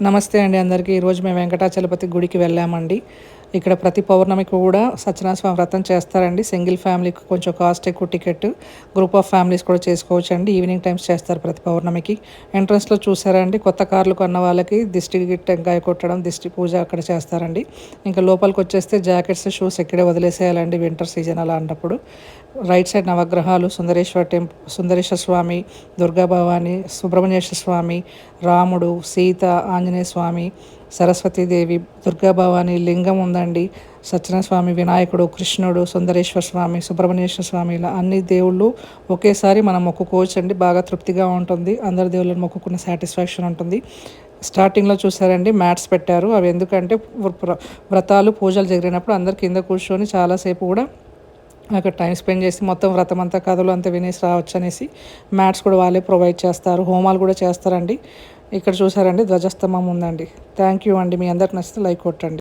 నమస్తే అండి అందరికీ. ఈరోజు మేము వెంకటాచలపతి గుడికి వెళ్ళామండి. ఇక్కడ ప్రతి పౌర్ణమికి కూడా సత్యనారాయణ స్వామి వ్రతం చేస్తారండి. సింగిల్ ఫ్యామిలీకి కొంచెం కాస్ట్ ఎక్కువ టికెట్. గ్రూప్ ఆఫ్ ఫ్యామిలీస్ కూడా చేసుకోవచ్చండి. ఈవినింగ్ టైమ్స్ చేస్తారు ప్రతి పౌర్ణమికి. ఎంట్రన్స్‌లో చూసారా అండి, కొత్త కార్లు కొన్న వాళ్ళకి దిష్టి టెంకాయ కొట్టడం, దిష్టి పూజ అక్కడ చేస్తారండి. ఇంకా లోపలికొచ్చేస్తే జాకెట్స్, షూస్ ఇక్కడే వదిలేసేయాలండి వింటర్ సీజన్ అలాంటప్పుడు. రైట్ సైడ్ నవగ్రహాలు, సుందరేశ్వర స్వామి, దుర్గా భవాని, సుబ్రహ్మణ్యేశ్వర స్వామి, రాముడు, సీత, ఆంజనేయ స్వామి, సరస్వతీదేవి, దుర్గా భవాని లింగం ఉందండి. సత్యనారాయణ స్వామి, వినాయకుడు, కృష్ణుడు, సుందరేశ్వర స్వామి, సుబ్రహ్మణ్యేశ్వర స్వామి, ఇలా అన్ని దేవుళ్ళు ఒకేసారి మనం మొక్కుకోవచ్చండి. బాగా తృప్తిగా ఉంటుంది. అందరి దేవుళ్ళని మొక్కుకున్న సాటిస్ఫాక్షన్ ఉంటుంది. స్టార్టింగ్‌లో చూసారండి మ్యాట్స్ పెట్టారు. అవి ఎందుకంటే వ్రతాలు, పూజలు జరిగినప్పుడు అందరు కింద కూర్చొని చాలాసేపు కూడా అక్కడ టైం స్పెండ్ చేసి మొత్తం వ్రతం అంతా కథలు అంతా వినేసి రావచ్చు అనేసి మ్యాట్స్ కూడా వాళ్ళే ప్రొవైడ్ చేస్తారు. హోమాలు కూడా చేస్తారండి. ఇక్కడ చూసారండి ధ్వజస్తంభం ఉందండి. థ్యాంక్ యూ అండి. మీ అందరికి నచ్చితే లైక్ కొట్టండి.